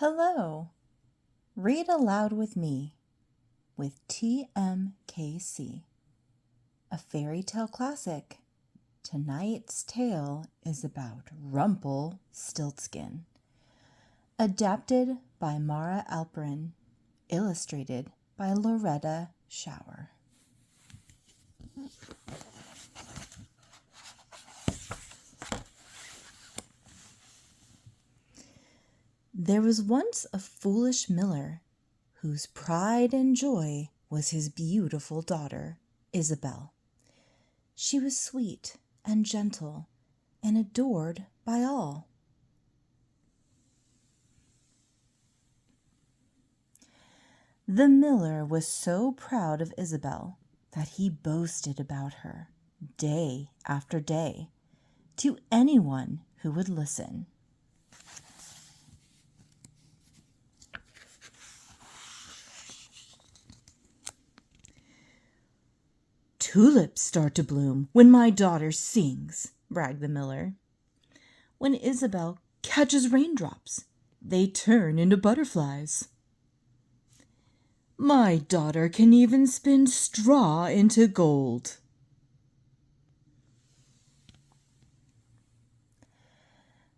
Hello. Read aloud with me with TMKC, a fairy tale classic. Tonight's tale is about Rumpelstiltskin, adapted by Mara Alperin, illustrated by Loretta Schauer. There was once a foolish miller whose pride and joy was his beautiful daughter, Isabel. She was sweet and gentle and adored by all. The miller was so proud of Isabel that he boasted about her day after day to anyone who would listen. "Tulips start to bloom when my daughter sings," bragged the miller. "When Isabel catches raindrops, they turn into butterflies. My daughter can even spin straw into gold."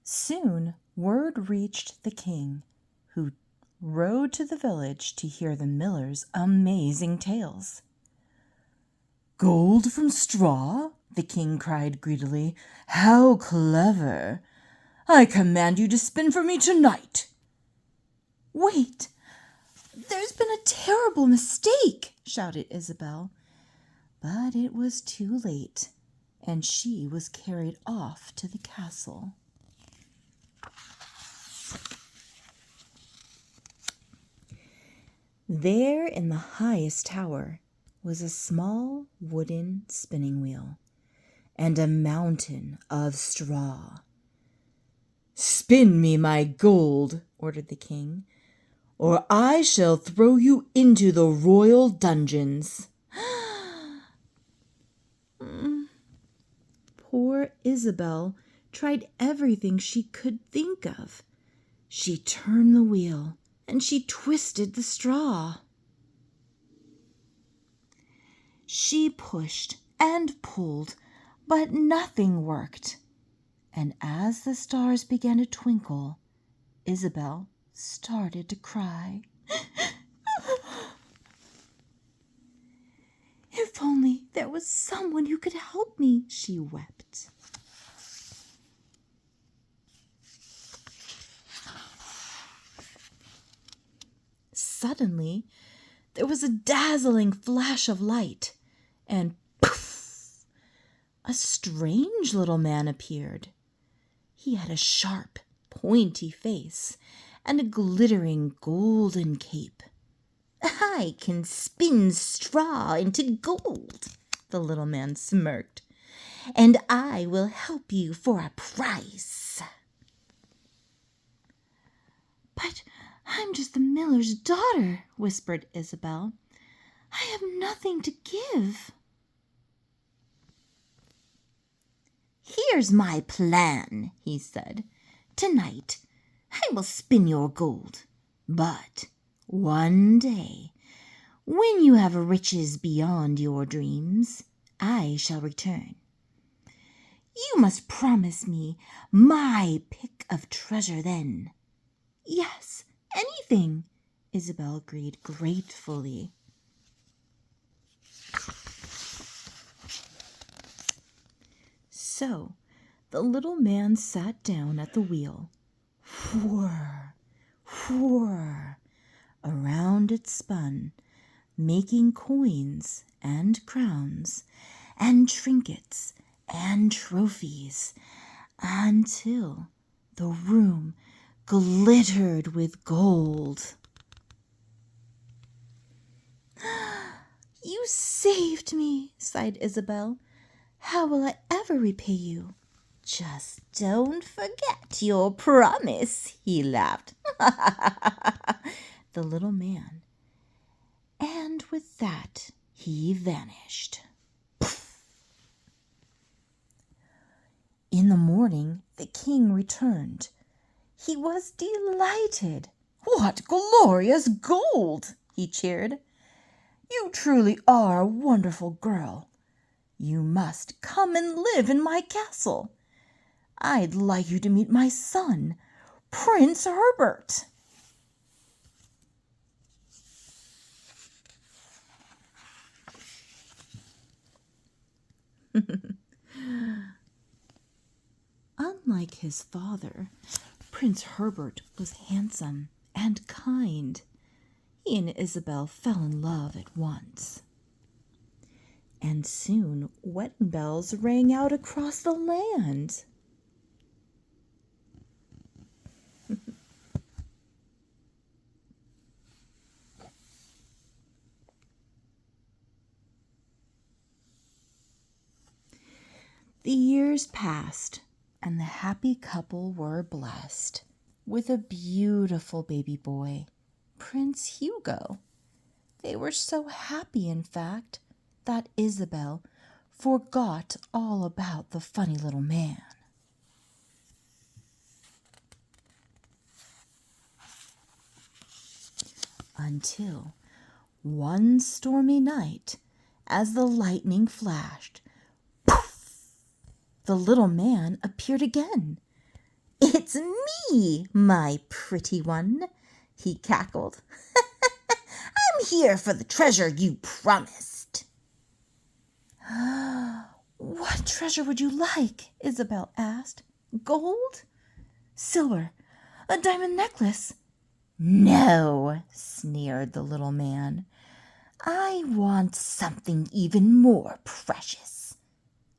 Soon word reached the king, who rode to the village to hear the miller's amazing tales. "Gold from straw?" the king cried greedily. "How clever! I command you to spin for me tonight." "Wait! There's been a terrible mistake!" shouted Isabel. But it was too late, and she was carried off to the castle. There in the highest tower was a small wooden spinning wheel and a mountain of straw. "Spin me my gold," ordered the king, "or I shall throw you into the royal dungeons." Poor Isabel tried everything she could think of. She turned the wheel and she twisted the straw. She pushed and pulled, but nothing worked. And as the stars began to twinkle, Isabel started to cry. "If only there was someone who could help me," she wept. Suddenly, there was a dazzling flash of light, and poof! A strange little man appeared. He had a sharp, pointy face and a glittering golden cape. "I can spin straw into gold," the little man smirked, "and I will help you for a price." "But I'm just the miller's daughter," whispered Isabel. "I have nothing to give." "Here's my plan," he said. "Tonight I will spin your gold, but one day, when you have riches beyond your dreams, I shall return. You must promise me my pick of treasure then." "Yes, anything," Isabel agreed gratefully. So the little man sat down at the wheel. Whirr, whirr, around it spun, making coins and crowns and trinkets and trophies, until the room glittered with gold. "You saved me," sighed Isabel. "How will I ever repay you?" "Just don't forget your promise," he laughed. The little man. And with that he vanished. In the morning the king returned. He was delighted. "What glorious gold!" he cheered. "You truly are a wonderful girl. You must come and live in my castle. I'd like you to meet my son, Prince Herbert." Unlike his father, Prince Herbert was handsome and kind. He and Isabel fell in love at once. And soon wedding bells rang out across the land. The years passed, and the happy couple were blessed with a beautiful baby boy, Prince Hugo. They were so happy, in fact, that Isabel forgot all about the funny little man. Until one stormy night, as the lightning flashed, poof, the little man appeared again. "It's me, my pretty one," he cackled. "I'm here for the treasure you promised." "What treasure would you like?" Isabel asked. "Gold? Silver? A diamond necklace?" "No," sneered the little man. "I want something even more precious.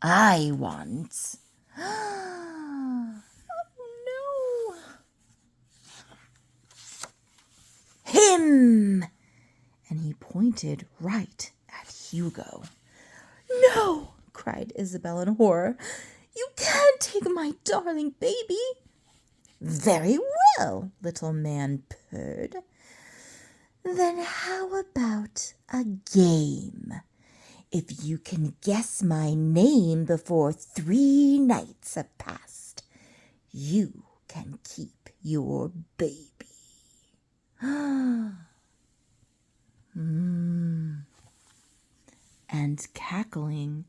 I want..." "Oh, no." "Him!" And he pointed right at Hugo. "No!" cried Isabel in horror. "You can't take my darling baby." "Very well," little man purred. "Then how about a game? If you can guess my name before 3 nights have passed, you can keep your baby." And cackling,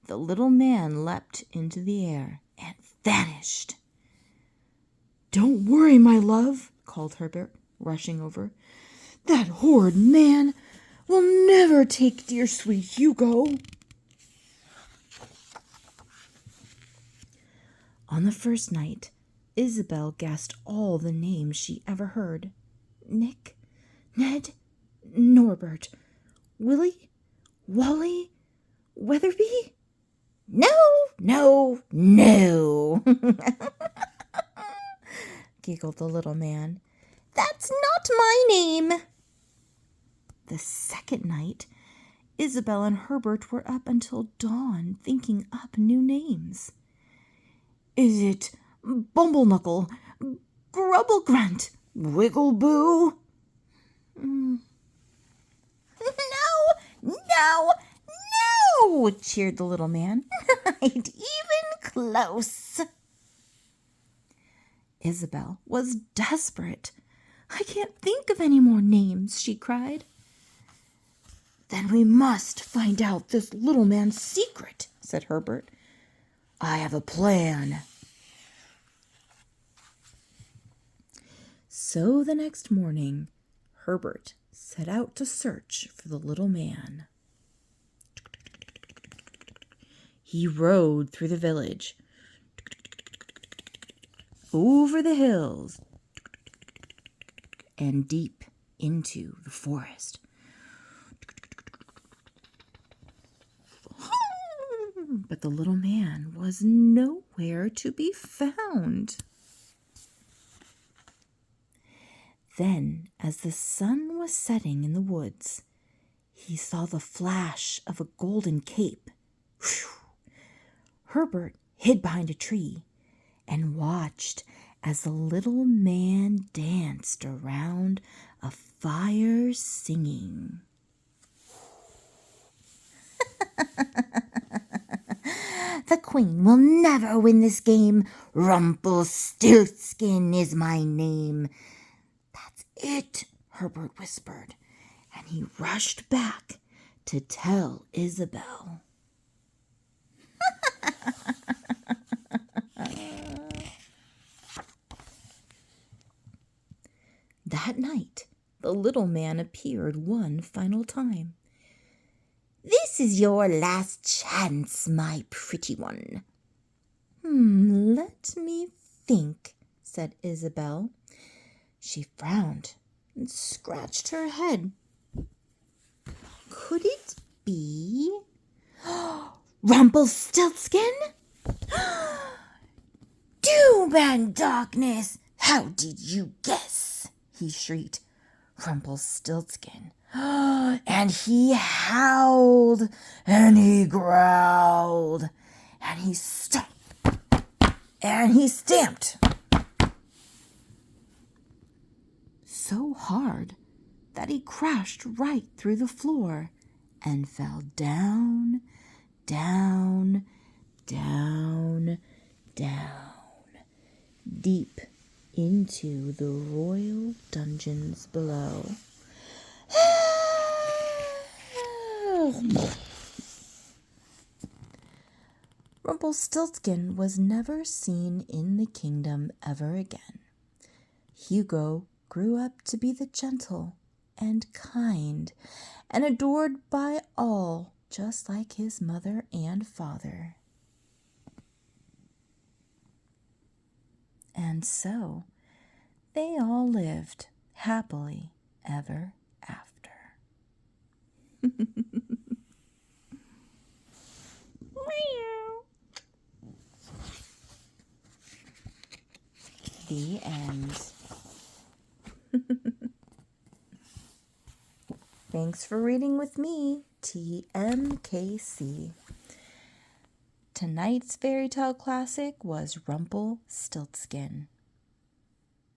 the little man leapt into the air and vanished. "Don't worry, my love," called Herbert, rushing over. "That horrid man will never take dear sweet Hugo." On the first night, Isabel guessed all the names she ever heard. Nick, Ned, Norbert, Willie, Wally, Weatherby? "No, no, no," giggled the little man. "That's not my name." The second night, Isabel and Herbert were up until dawn thinking up new names. "Is it Bumblenukle, Grubblegrunt, Wiggleboo?" No, no, no," cheered the little man. "Not even close." Isabel was desperate. "I can't think of any more names," she cried. "Then we must find out this little man's secret," said Herbert. "I have a plan." So the next morning, Herbert set out to search for the little man. He rode through the village, over the hills, and deep into the forest. But the little man was nowhere to be found. Then, as the sun was setting in the woods, he saw the flash of a golden cape. Whew! Herbert hid behind a tree and watched as the little man danced around a fire singing. "The queen will never win this game. Rumpelstiltskin is my name." "That's it," Herbert whispered, and he rushed back to tell Isabel. That night, the little man appeared one final time. "This is your last chance, my pretty one." Let me think," said Isabel. She frowned and scratched her head. "Could it be Rumpelstiltskin?" "Doom and darkness! How did you guess?" he shrieked. Rumpelstiltskin. And he howled, and he growled, and he stomped, and he stamped. So hard that he crashed right through the floor and fell down, down, down, down, deep into the royal dungeons below. Rumpelstiltskin was never seen in the kingdom ever again. Hugo grew up to be the gentle and kind and adored by all, just like his mother and father. And so they all lived happily ever after. The end. Thanks for reading with me, TMKC. Tonight's fairy tale classic was Rumpelstiltskin.